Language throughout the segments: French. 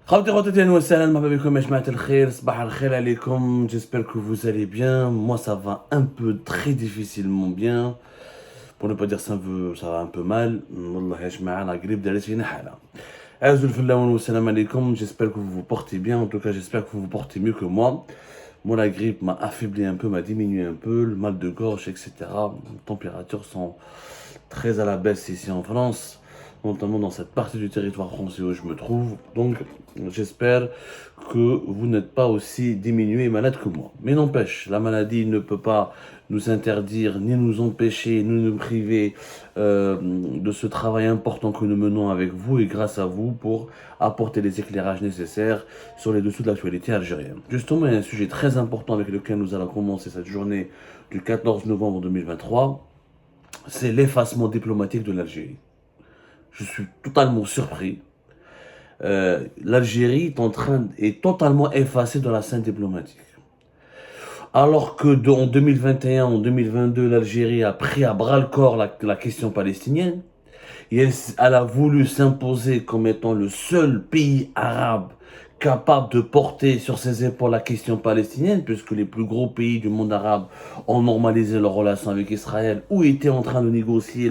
J'espère que vous allez bien. Moi, ça va un peu très difficilement bien. Pour ne pas dire ça va un peu mal. Wallah, la grippe دارت فينا حالة. Azul fillaoun wa salam alaikum. J'espère que vous vous portez bien. En tout cas, j'espère que vous vous portez mieux que moi. Moi, la grippe m'a affaibli un peu, m'a diminué un peu, le mal de gorge, etc. Les températures sont très à la baisse ici en France, notamment dans cette partie du territoire français où je me trouve. Donc, j'espère que vous n'êtes pas aussi diminué et malade que moi. Mais n'empêche, la maladie ne peut pas nous interdire, ni nous empêcher, ni nous priver de ce travail important que nous menons avec vous et grâce à vous pour apporter les éclairages nécessaires sur les dessous de l'actualité algérienne. Justement, il y a un sujet très important avec lequel nous allons commencer cette journée du 14 novembre 2023, c'est l'effacement diplomatique de l'Algérie. Je suis totalement surpris. L'Algérie est totalement effacée de la scène diplomatique. Alors que en 2021, en 2022, l'Algérie a pris à bras le corps la question palestinienne, et elle a voulu s'imposer comme étant le seul pays arabe capable de porter sur ses épaules la question palestinienne, puisque les plus gros pays du monde arabe ont normalisé leurs relations avec Israël ou étaient en train de négocier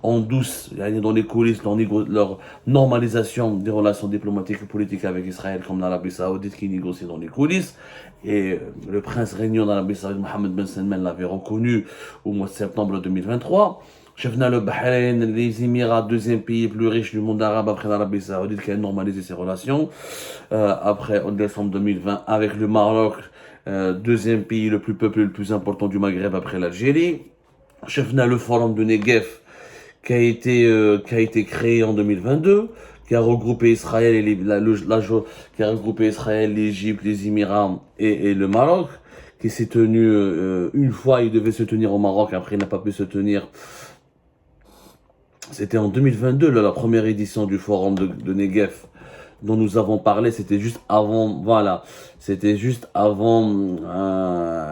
en douce, dans les coulisses, leur normalisation des relations diplomatiques et politiques avec Israël, comme l'Arabie Saoudite qui négocie dans les coulisses. Et le prince régnant d'Arabie Saoudite, Mohammed Ben Salman, l'avait reconnu au mois de septembre 2023. Chefna le Bahreïn, les Émirats, deuxième pays plus riche du monde arabe après l'Arabie Saoudite qui a normalisé ses relations. Après, en décembre 2020, avec le Maroc, deuxième pays le plus peuplé, le plus important du Maghreb après l'Algérie. Chefna le Forum de Negev qui a été créé en 2022, qui a regroupé Israël et qui a regroupé Israël, l'Égypte, les Émirats et le Maroc, qui s'est tenu une fois, il devait se tenir au Maroc, après il n'a pas pu se tenir. C'était en 2022, la première édition du forum de Negev dont nous avons parlé, c'était juste avant,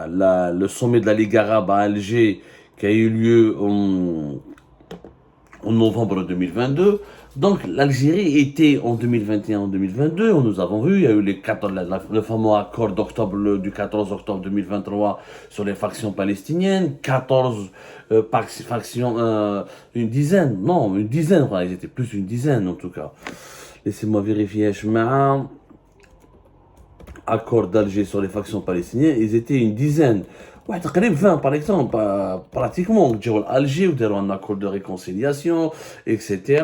le sommet de la Ligue arabe à Alger qui a eu lieu en novembre 2022. Donc l'Algérie était en 2021, en 2022, nous avons vu, il y a eu le fameux accord du 14 octobre 2023 sur les factions palestiniennes, 14 factions, une dizaine, ils étaient plus d'une dizaine en tout cas. Laissez-moi vérifier, accord d'Alger sur les factions palestiniennes, ils étaient une dizaine. Ouais, تقريبا 20 par exemple, pratiquement, Alger, où un accord de réconciliation, etc.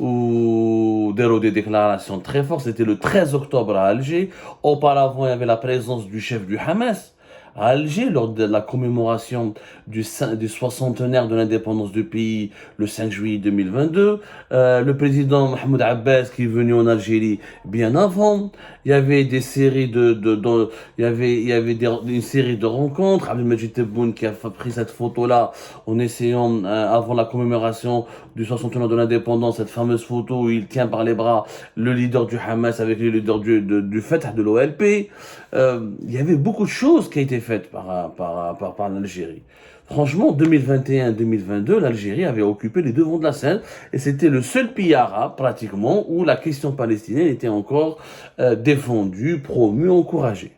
Ou des déclarations très fortes. C'était le 13 octobre à Alger. Auparavant, il y avait la présence du chef du Hamas à Alger lors de la commémoration du 60e de l'indépendance du pays le 5 juillet 2022. Le président Mahmoud Abbas qui est venu en Algérie bien avant. Il y avait des séries une série de rencontres. Abdelmajid Tebboune qui a pris cette photo-là en essayant, avant la commémoration du 60e de l'indépendance, cette fameuse photo où il tient par les bras le leader du Hamas avec le leader du Fatah de l'OLP. Il y avait beaucoup de choses qui ont été faites par l'Algérie. Franchement, 2021-2022, l'Algérie avait occupé les devants de la scène et c'était le seul pays arabe, pratiquement, où la question palestinienne était encore défendue, promue, encouragée.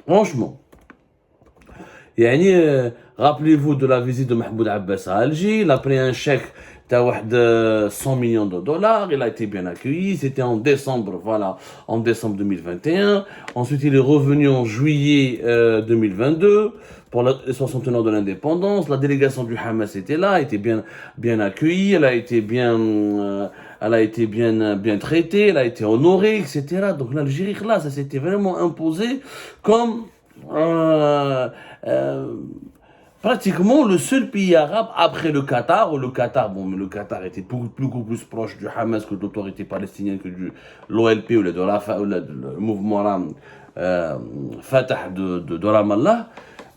Franchement. Rappelez-vous de la visite de Mahmoud Abbas à Alger, il a pris un chèque de 100 millions de dollars, il a été bien accueilli, c'était en décembre 2021. Ensuite, il est revenu en juillet 2022 pour le 60e de l'indépendance. La délégation du Hamas était là, était bien accueillie, elle a été bien traitée, elle a été honorée, etc. Donc l'Algérie, là, ça s'était vraiment imposé comme pratiquement le seul pays arabe après le Qatar, où le Qatar était beaucoup plus proche du Hamas que de l'autorité palestinienne que de l'OLP ou le mouvement Fatah de Ramallah.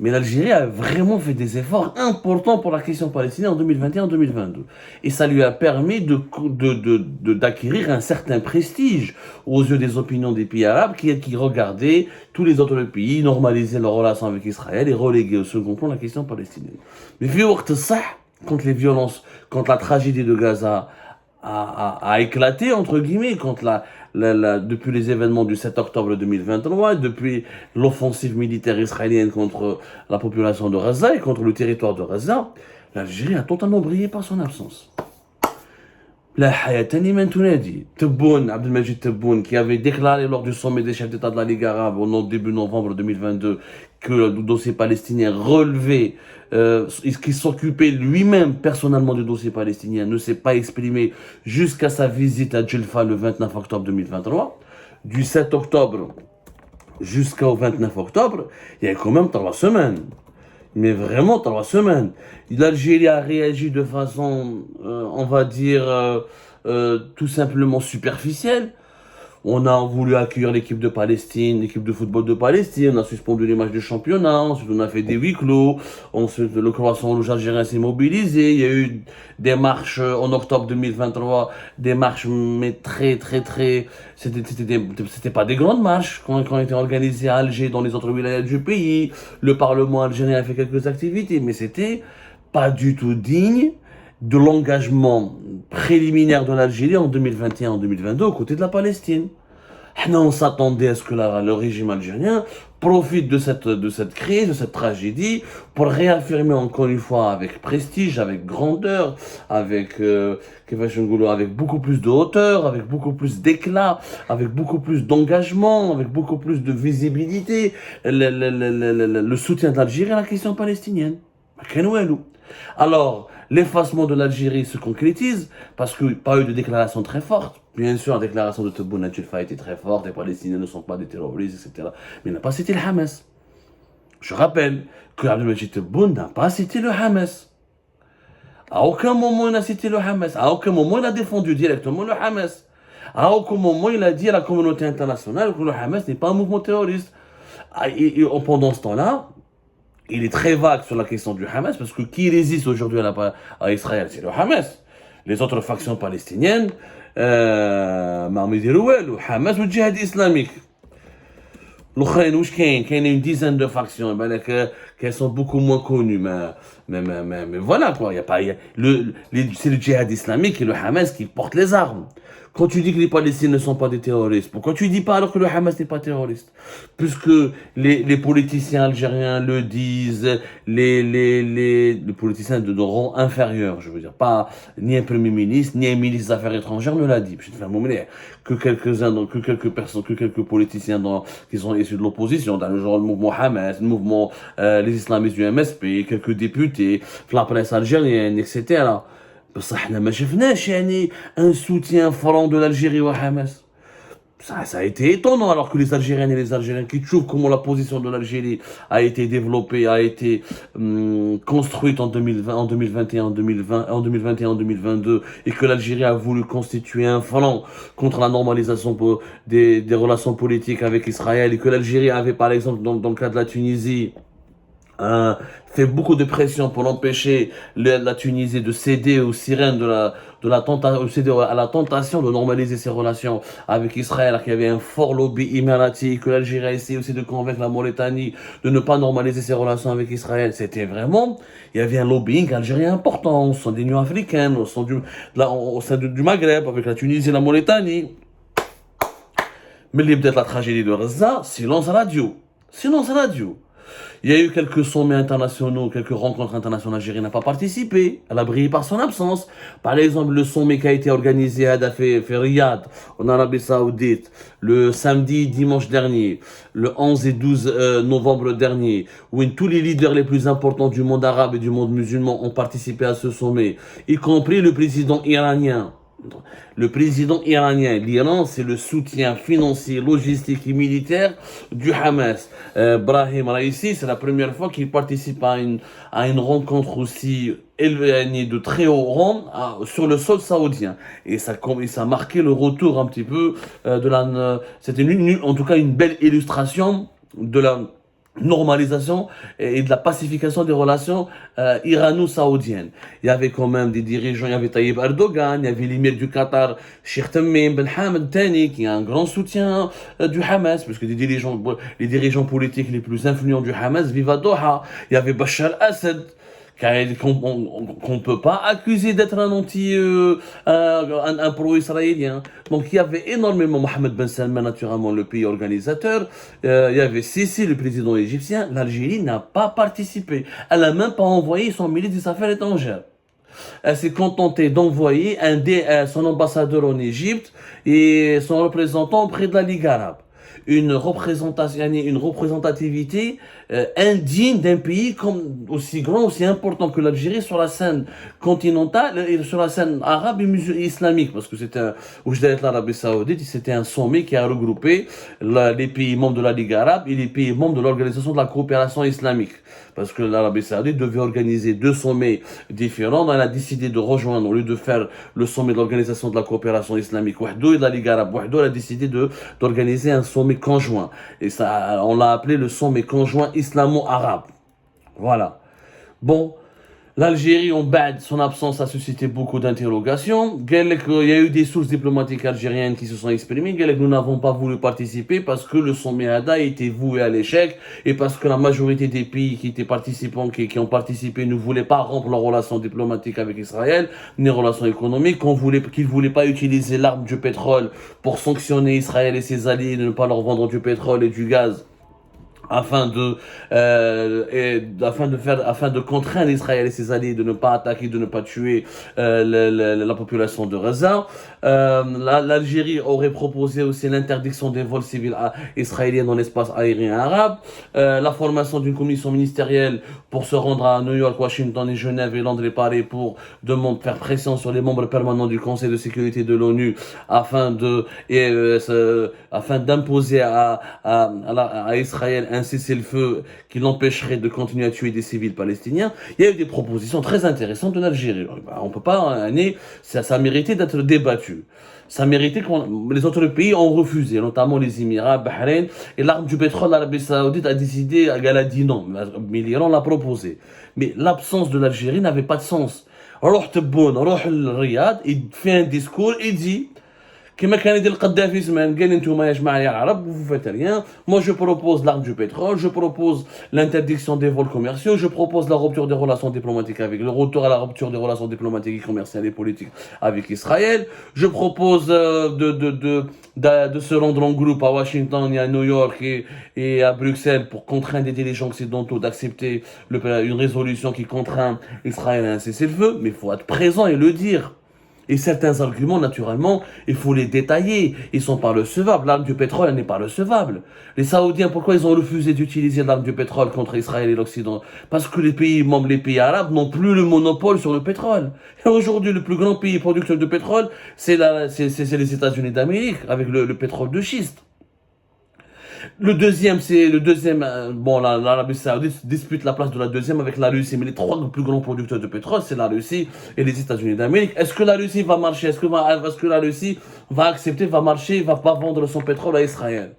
Mais l'Algérie a vraiment fait des efforts importants pour la question palestinienne en 2021 et en 2022. Et ça lui a permis d'acquérir un certain prestige aux yeux des opinions des pays arabes qui regardaient tous les autres pays normaliser leurs relations avec Israël et reléguer au second plan la question palestinienne. Mais vu contre les violences, contre la tragédie de Gaza, a éclaté, entre guillemets, depuis les événements du 7 octobre 2023, depuis l'offensive militaire israélienne contre la population de Gaza et contre le territoire de Gaza, l'Algérie a totalement brillé par son absence. La Hayatani Mentounadi, Tebboune, Abdelmajid Tebboune, qui avait déclaré lors du sommet des chefs d'État de la Ligue arabe au début novembre 2022 que le dossier palestinien relevait, qui s'occupait lui-même personnellement du dossier palestinien, ne s'est pas exprimé jusqu'à sa visite à Djelfa le 29 octobre 2023. Du 7 octobre jusqu'au 29 octobre, il y a quand même 3 semaines. Mais vraiment 3 semaines. L'Algérie a réagi de façon, on va dire, tout simplement superficielle. On a voulu accueillir l'équipe de Palestine, l'équipe de football de Palestine, on a suspendu les matchs de championnat, ensuite on a fait des huis clos, ensuite le croissant rouge algérien s'est mobilisé, il y a eu des marches en octobre 2023, des marches mais très, c'était pas des grandes marches qui ont été organisées à Alger, dans les autres villages du pays, le Parlement algérien a fait quelques activités, mais c'était pas du tout digne de l'engagement préliminaire de l'Algérie en 2021 en 2022 aux côtés de la Palestine. On s'attendait à ce que le régime algérien profite de cette crise, de cette tragédie, pour réaffirmer encore une fois avec prestige, avec grandeur, avec beaucoup plus de hauteur, avec beaucoup plus d'éclat, avec beaucoup plus d'engagement, avec beaucoup plus de visibilité, le soutien de l'Algérie à la question palestinienne. Alors, l'effacement de l'Algérie se concrétise parce qu'il n'y a pas eu de déclaration très forte. Bien sûr, la déclaration de Tebboune a été très forte, les Palestiniens ne sont pas des terroristes, etc. Mais il n'a pas cité le Hamas. Je rappelle que Abdelmajid Tebboune n'a pas cité le Hamas. À aucun moment il n'a cité le Hamas. À aucun moment il a défendu directement le Hamas. À aucun moment il a dit à la communauté internationale que le Hamas n'est pas un mouvement terroriste. Et pendant ce temps-là, il est très vague sur la question du Hamas, parce que qui résiste aujourd'hui à Israël, c'est le Hamas. Les autres factions palestiniennes, le Hamas ou le djihad islamique. Il y a une dizaine de factions qui sont beaucoup moins connues, mais voilà quoi. C'est le djihad islamique et le Hamas qui portent les armes. Quand tu dis que les Palestiniens ne sont pas des terroristes, pourquoi tu dis pas alors que le Hamas n'est pas terroriste? Puisque les politiciens algériens le disent, les politiciens de rang inférieur, je veux dire, pas ni un premier ministre, ni un ministre des Affaires étrangères ne l'a dit. Je vais te faire mon que quelques politiciens qui sont issus de l'opposition, dans le genre le mouvement Hamas, le mouvement les islamistes du MSP, quelques députés, la presse algérienne, etc. بصح احنا ما شفناش يعني un soutien franc de l'Algérie au Hamas. Ça a été étonnant alors que les Algériennes et les Algériens qui trouvent comment la position de l'Algérie a été développée, a été construite en 2020, en 2021, en 2021, en 2022 et que l'Algérie a voulu constituer un flanc contre la normalisation des relations politiques avec Israël et que l'Algérie avait par exemple dans le cas de la Tunisie fait beaucoup de pression pour empêcher la Tunisie de céder aux sirènes céder à la tentation de normaliser ses relations avec Israël, qu'il y avait un fort lobby émirati, que l'Algérie a essayé aussi de convaincre la Mauritanie de ne pas normaliser ses relations avec Israël. C'était vraiment, il y avait un lobbying algérien important au sein de l'Union africaine, au sein du Maghreb, avec la Tunisie et la Mauritanie. Mais peut-être la tragédie de Gaza, silence radio. Silence radio. Il y a eu quelques sommets internationaux, quelques rencontres internationales. L'Algérie n'a pas participé. Elle a brillé par son absence. Par exemple, le sommet qui a été organisé à Riyad, en Arabie Saoudite, le samedi, dimanche dernier, le 11 et 12 novembre dernier, où tous les leaders les plus importants du monde arabe et du monde musulman ont participé à ce sommet, y compris le président iranien. Le président iranien, l'Iran, c'est le soutien financier, logistique et militaire du Hamas. Brahim Raisi, c'est la première fois qu'il participe à une rencontre aussi élevée, de très haut rang, sur le sol saoudien. Et ça a marqué le retour un petit peu c'était en tout cas une belle illustration de la normalisation et de la pacification des relations irano-saoudiennes. Il y avait quand même des dirigeants, il y avait Tayyip Erdogan, il y avait l'émir du Qatar, Sheikh Tamim Ben Hamad Thani, qui a un grand soutien du Hamas, puisque les dirigeants politiques les plus influents du Hamas vivent à Doha. Il y avait Bachar Assad, qu'on ne peut pas accuser d'être un pro-israélien. Donc il y avait énormément Mohamed Ben Salman, naturellement le pays organisateur, il y avait Sisi, le président égyptien. L'Algérie n'a pas participé. Elle n'a même pas envoyé son ministre des Affaires étrangères. Elle s'est contentée d'envoyer son ambassadeur en Égypte et son représentant auprès de la Ligue arabe. Une représentativité indigne d'un pays aussi grand, aussi important que l'Algérie sur la scène continentale et sur la scène arabe et islamique, parce que l'Arabie Saoudite, c'était un sommet qui a regroupé les pays membres de la Ligue arabe et les pays membres de l'Organisation de la coopération islamique. Parce que l'Arabie Saoudite devait organiser 2 sommets différents. Elle a décidé de rejoindre, au lieu de faire le sommet de l'Organisation de la coopération islamique et de la Ligue arabe, elle a décidé d'organiser un sommet conjoint. Et ça, on l'a appelé le sommet conjoint islamo-arabe. Voilà. Bon. L'Algérie, en bad, son absence a suscité beaucoup d'interrogations. Il y a eu des sources diplomatiques algériennes qui se sont exprimées. Nous n'avons pas voulu participer parce que le sommet ADA était voué à l'échec et parce que la majorité des pays qui étaient participants, qui ont participé, ne voulaient pas rompre leurs relations diplomatiques avec Israël, ni relations économiques, qu'ils ne voulaient pas utiliser l'arme du pétrole pour sanctionner Israël et ses alliés, ne pas leur vendre du pétrole et du gaz, afin de contraindre Israël et ses alliés de ne pas attaquer, de ne pas tuer la population de Gaza. L'Algérie aurait proposé aussi l'interdiction des vols civils israéliens dans l'espace aérien arabe, la formation d'une commission ministérielle pour se rendre à New York, Washington et Genève et Londres et Paris pour faire pression sur les membres permanents du Conseil de sécurité de l'ONU afin d'imposer à Israël un cessez-le-feu qui l'empêcherait de continuer à tuer des civils palestiniens. Il y a eu des propositions très intéressantes de l'Algérie. On peut pas ça méritait d'être débattu. Ça méritait les autres pays ont refusé, notamment les Émirats, Bahreïn, et l'arme du pétrole, l'Arabie Saoudite a décidé, elle a dit non, mais l'Iran l'a proposé. Mais l'absence de l'Algérie n'avait pas de sens. Roh Tebboune, Roh Riyad, il fait un discours, il dit كما كان يدير القذافي زمان قال انتم يا جماعه يا العرب vous faites rien. Moi je propose l'arme du pétrole, je propose l'interdiction des vols commerciaux, je propose la rupture des relations diplomatiques le retour à la rupture des relations diplomatiques et commerciales et politiques avec Israël. Je propose de se rendre en groupe à Washington et à New York et à Bruxelles pour contraindre les dirigeants occidentaux d'accepter une résolution qui contraint Israël à un cessez-le-feu. Mais il faut être présent et le dire. Et certains arguments, naturellement, il faut les détailler. Ils sont pas recevables. L'arme du pétrole, elle n'est pas recevable. Les Saoudiens, pourquoi ils ont refusé d'utiliser l'arme du pétrole contre Israël et l'Occident? Parce que les pays membres, les pays arabes, n'ont plus le monopole sur le pétrole. Et aujourd'hui, le plus grand pays producteur de pétrole, c'est les États-Unis d'Amérique, avec le pétrole de schiste. L'Arabie Saoudite dispute la place de la deuxième avec la Russie, mais les 3 plus grands producteurs de pétrole, c'est la Russie et les États-Unis d'Amérique. Est-ce que la Russie va marcher? Est-ce que la Russie va accepter, va marcher, va pas vendre son pétrole à Israël?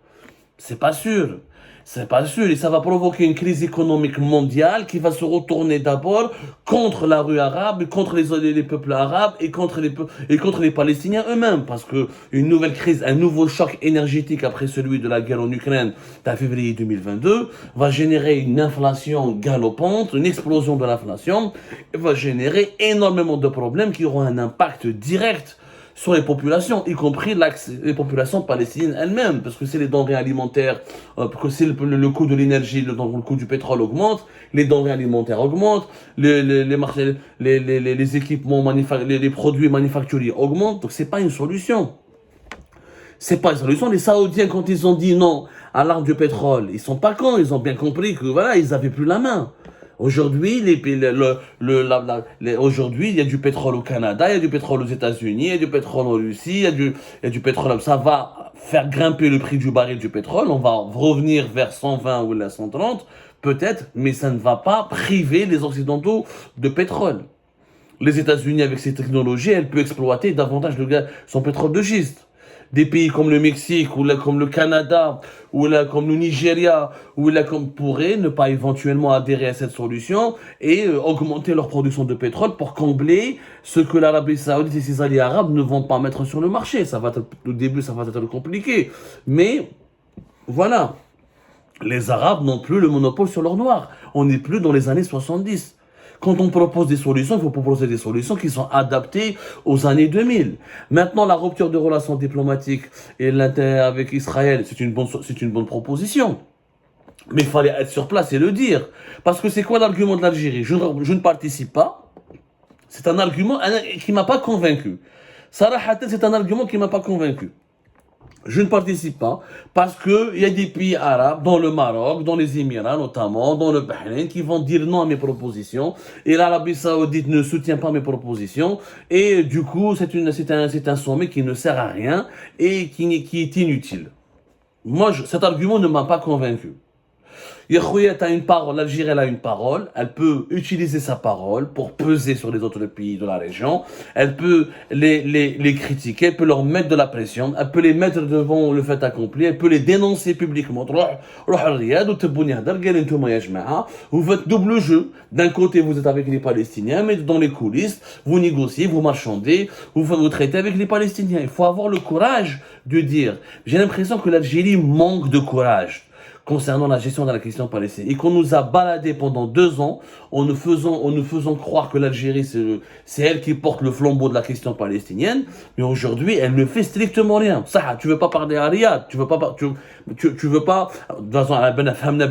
C'est pas sûr. C'est pas sûr, et ça va provoquer une crise économique mondiale qui va se retourner d'abord contre la rue arabe, contre les peuples arabes et contre les Palestiniens eux-mêmes, parce que une nouvelle crise, un nouveau choc énergétique après celui de la guerre en Ukraine en février 2022 va générer une inflation galopante, une explosion de l'inflation, et va générer énormément de problèmes qui auront un impact direct sur les populations, y compris les populations palestiniennes elles-mêmes, parce que c'est les denrées alimentaires, que c'est le coût de l'énergie, le coût du pétrole augmente, les denrées alimentaires augmentent, les équipements les produits manufacturiers augmentent, donc c'est pas une solution. C'est pas une solution. Les Saoudiens, quand ils ont dit non à l'arme du pétrole, ils sont pas cons, ils ont bien compris que voilà, ils avaient plus la main. Aujourd'hui, aujourd'hui, il y a du pétrole au Canada, il y a du pétrole aux États-Unis, il y a du pétrole en Russie, il y a du pétrole. Ça va faire grimper le prix du baril du pétrole. On va revenir vers 120 ou 130, peut-être, mais ça ne va pas priver les Occidentaux de pétrole. Les États-Unis, avec ces technologies, elles peuvent exploiter davantage son pétrole de schiste. Des pays comme le Mexique, ou comme le Canada, ou comme le Nigeria, pourraient ne pas éventuellement adhérer à cette solution et augmenter leur production de pétrole pour combler ce que l'Arabie Saoudite et ses alliés arabes ne vont pas mettre sur le marché. Au début, ça va être compliqué. Mais, voilà. Les Arabes n'ont plus le monopole sur l'or noir. On n'est plus dans les années 70. Quand on propose des solutions, il faut proposer des solutions qui sont adaptées aux années 2000. Maintenant, la rupture de relations diplomatiques et avec Israël, c'est une bonne proposition. Mais il fallait être sur place et le dire. Parce que c'est quoi l'argument de l'Algérie? Je ne participe pas. C'est un argument qui ne m'a pas convaincu. Sarah Hatten, c'est un argument qui ne m'a pas convaincu. Je ne participe pas parce qu'il y a des pays arabes, dans le Maroc, dans les Émirats notamment, dans le Bahreïn, qui vont dire non à mes propositions. Et l'Arabie Saoudite ne soutient pas mes propositions. Et du coup, c'est un sommet qui ne sert à rien et qui est inutile. Moi, cet argument ne m'a pas convaincu. Yahouya a une parole, l'Algérie elle a une parole, elle peut utiliser sa parole pour peser sur les autres pays de la région, elle peut les critiquer, elle peut leur mettre de la pression, elle peut les mettre devant le fait accompli, elle peut les dénoncer publiquement. Vous faites double jeu, d'un côté vous êtes avec les Palestiniens, mais dans les coulisses, vous négociez, vous marchandez, vous traitez avec les Palestiniens. Il faut avoir le courage de dire, j'ai l'impression que l'Algérie manque de courage concernant la gestion de la question palestinienne et qu'on nous a baladé pendant 2 ans en nous faisant croire que l'Algérie c'est elle qui porte le flambeau de la question palestinienne, mais aujourd'hui elle ne fait strictement rien. Ça, tu veux pas parler à Riyad, tu veux pas de toute façon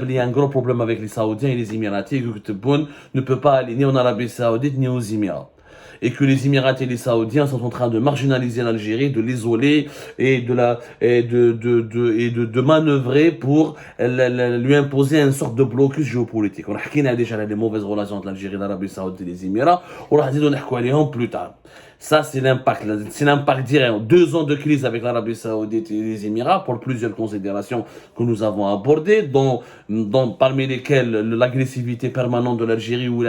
il y a un gros problème avec les Saoudiens et les Émiratis, que Tebboune ne peut pas aller ni en Arabie Saoudite ni aux Émirats. Et que les Émiratis et les Saoudiens sont en train de marginaliser l'Algérie, de l'isoler et de manœuvrer pour lui imposer une sorte de blocus géopolitique. On a déjà les mauvaises relations entre l'Algérie, l'Arabie Saoudite et les Émirats. On va dire plus tard. Ça, c'est l'impact. C'est l'impact direct. 2 ans de crise avec l'Arabie Saoudite et les Émirats pour plusieurs considérations que nous avons abordées, parmi lesquelles l'agressivité permanente de l'Algérie, où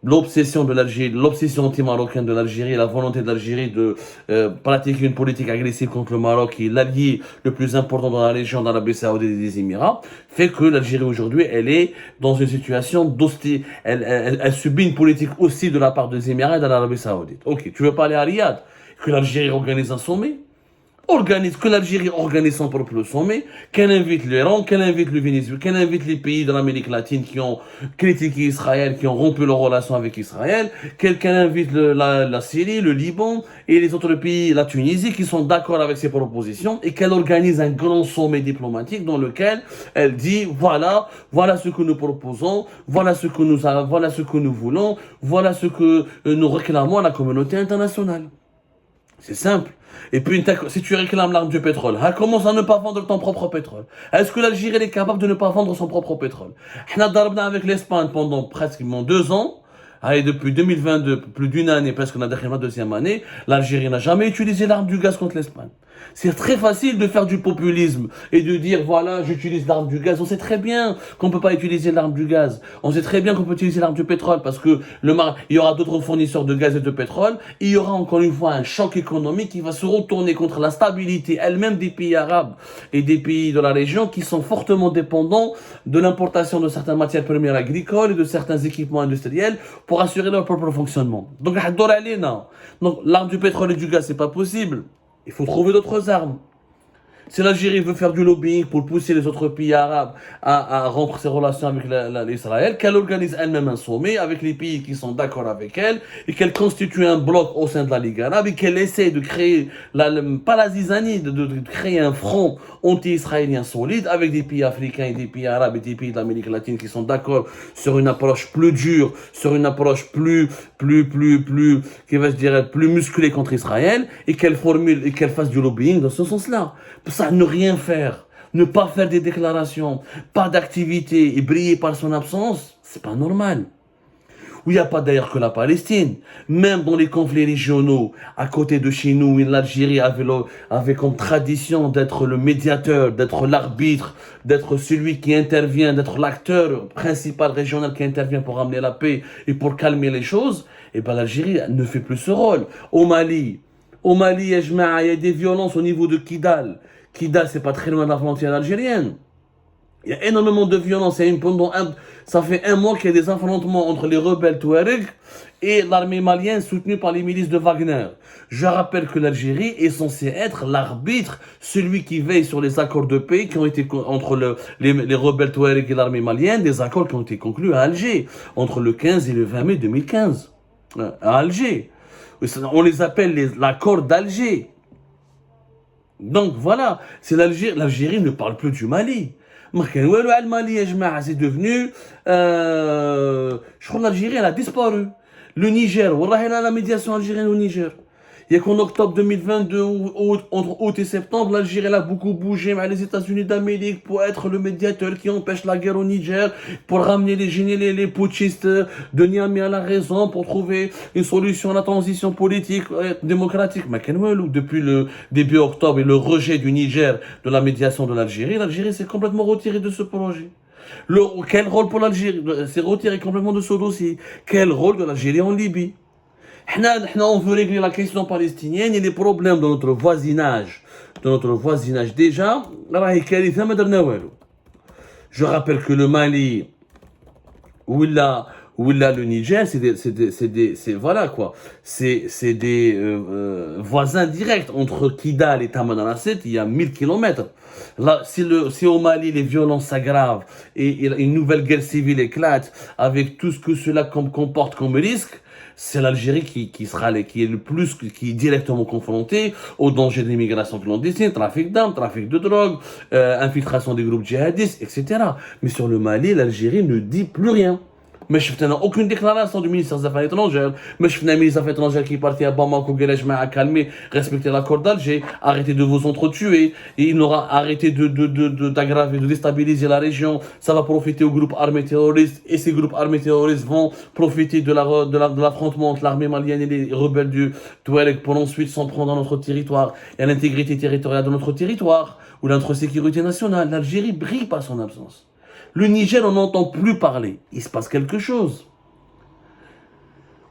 l'obsession de l'Algérie, l'obsession anti-marocaine de l'Algérie, la volonté de l'Algérie de pratiquer une politique agressive contre le Maroc, qui est l'allié le plus important dans la région d'Arabie Saoudite et des Émirats, fait que l'Algérie aujourd'hui, elle est dans une situation d'hostilité. Elle subit une politique hostile de la part des Émirats et de l'Arabie Saoudite. Ok, tu veux pas aller à Riyad, que l'Algérie organise un sommet? Que l'Algérie organise son propre sommet, qu'elle invite l'Iran, qu'elle invite le Venezuela, qu'elle invite les pays de l'Amérique latine qui ont critiqué Israël, qui ont rompu leurs relations avec Israël, qu'elle invite la Syrie, le Liban et les autres pays, la Tunisie, qui sont d'accord avec ses propositions, et qu'elle organise un grand sommet diplomatique dans lequel elle dit voilà ce que nous proposons, voilà ce que nous voulons, voilà ce que nous réclamons à la communauté internationale. C'est simple. Et puis, si tu réclames l'arme du pétrole, commence à ne pas vendre ton propre pétrole. Est-ce que l'Algérie est capable de ne pas vendre son propre pétrole? On a darabna avec l'Espagne pendant pratiquement 2 ans. Allez, depuis 2022, plus d'une année, presque on a la deuxième année, l'Algérie n'a jamais utilisé l'arme du gaz contre l'Espagne. C'est très facile de faire du populisme et de dire voilà, j'utilise l'arme du gaz. On sait très bien qu'on ne peut pas utiliser l'arme du gaz. On sait très bien qu'on peut utiliser l'arme du pétrole parce que il y aura d'autres fournisseurs de gaz et de pétrole. Il y aura encore une fois un choc économique qui va se retourner contre la stabilité elle-même des pays arabes et des pays de la région qui sont fortement dépendants de l'importation de certaines matières premières agricoles et de certains équipements industriels pour assurer leur propre fonctionnement. Donc l'arme du pétrole et du gaz, c'est pas possible. Il faut trouver d'autres armes. Si l'Algérie veut faire du lobbying pour pousser les autres pays arabes à rompre ses relations avec l'Israël, qu'elle organise elle-même un sommet avec les pays qui sont d'accord avec elle et qu'elle constitue un bloc au sein de la Ligue arabe et qu'elle essaie de créer, pas la zizanie, de créer un front anti-israélien solide avec des pays africains et des pays arabes et des pays d'Amérique latine qui sont d'accord sur une approche plus dure, sur une approche plus musclée contre Israël et qu'elle fasse du lobbying dans ce sens-là. Ça, ne rien faire, ne pas faire des déclarations, pas d'activité et briller par son absence, c'est pas normal. Où il n'y a pas d'ailleurs que la Palestine. Même dans les conflits régionaux, à côté de chez nous, l'Algérie avait comme tradition d'être le médiateur, d'être l'arbitre, d'être celui qui intervient, d'être l'acteur principal régional qui intervient pour amener la paix et pour calmer les choses. Et bien l'Algérie ne fait plus ce rôle. Au Mali, il y a des violences au niveau de Kidal. Kidal, c'est pas très loin de la frontière algérienne. Il y a énormément de violence. Ça fait un mois qu'il y a des affrontements entre les rebelles Touareg et l'armée malienne soutenue par les milices de Wagner. Je rappelle que l'Algérie est censée être l'arbitre, celui qui veille sur les accords de paix qui ont été entre les rebelles Touareg et l'armée malienne, des accords qui ont été conclus à Alger entre le 15 et le 20 mai 2015. À Alger. On les appelle l'accord d'Alger. Donc voilà, c'est l'Algérie. L'Algérie ne parle plus du Mali. Le Mali, c'est devenu. Je crois que l'Algérie, elle a disparu. Le Niger, la médiation algérienne au Niger. Il y a qu'en octobre 2022, entre août et septembre, l'Algérie a beaucoup bougé avec les États-Unis d'Amérique pour être le médiateur qui empêche la guerre au Niger, pour ramener les putschistes de Niamey à la raison, pour trouver une solution à la transition politique démocratique. Mais depuis le début octobre et le rejet du Niger de la médiation de l'Algérie s'est complètement retirée de ce projet. Quel rôle pour l'Algérie? C'est retiré complètement de ce dossier. Quel rôle de l'Algérie en Libye? On veut régler la question palestinienne et les problèmes de notre voisinage. Déjà, je rappelle que le Mali, le Niger, voilà quoi. C'est des voisins directs. Entre Kidal et Tamanrasset, il y a 1000 kilomètres. Là, si au Mali les violences s'aggravent et une nouvelle guerre civile éclate avec tout ce que cela comporte comme risque, c'est l'Algérie qui est directement confrontée au danger de l'immigration clandestine, trafic d'armes, trafic de drogue, infiltration des groupes djihadistes, etc. Mais sur le Mali, l'Algérie ne dit plus rien. Mais je n'ai aucune déclaration du ministère des Affaires étrangères. Mais je n'ai un ministre des Affaires étrangères qui est parti à Bamako, à calmer, respecter l'accord d'Alger, arrêter de vous entretuer, et il n'aura arrêté d'aggraver, de déstabiliser la région. Ça va profiter aux groupes armés terroristes, et ces groupes armés terroristes vont profiter de l'affrontement entre l'armée malienne et les rebelles du Touareg pour ensuite s'en prendre à notre territoire et à l'intégrité territoriale de notre territoire, ou notre sécurité nationale. L'Algérie brille par son absence. Le Niger, on n'entend plus parler. Il se passe quelque chose.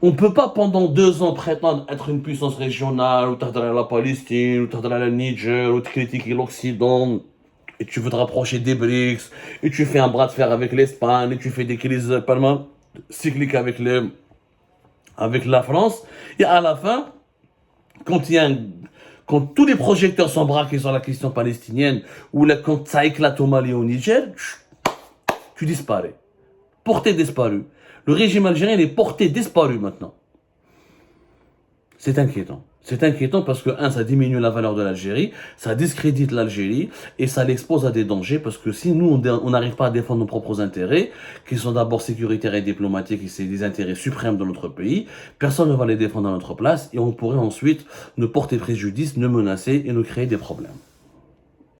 On ne peut pas pendant 2 ans prétendre être une puissance régionale, ou t'adresser la Palestine, ou t'adresser le Niger, ou te critiquer l'Occident, et tu veux te rapprocher des BRICS, et tu fais un bras de fer avec l'Espagne, et tu fais des crises permanentes cycliques avec la France, et à la fin, quand tous les projecteurs sont braqués sur la question palestinienne, ou quand ça éclate au Mali et au Niger, tu disparais. Porté disparu. Le régime algérien est porté disparu maintenant. C'est inquiétant. C'est inquiétant parce que, ça diminue la valeur de l'Algérie, ça discrédite l'Algérie et ça l'expose à des dangers parce que si nous, on n'arrive pas à défendre nos propres intérêts, qui sont d'abord sécuritaires et diplomatiques et c'est des intérêts suprêmes de notre pays, personne ne va les défendre à notre place et on pourrait ensuite nous porter préjudice, nous menacer et nous créer des problèmes.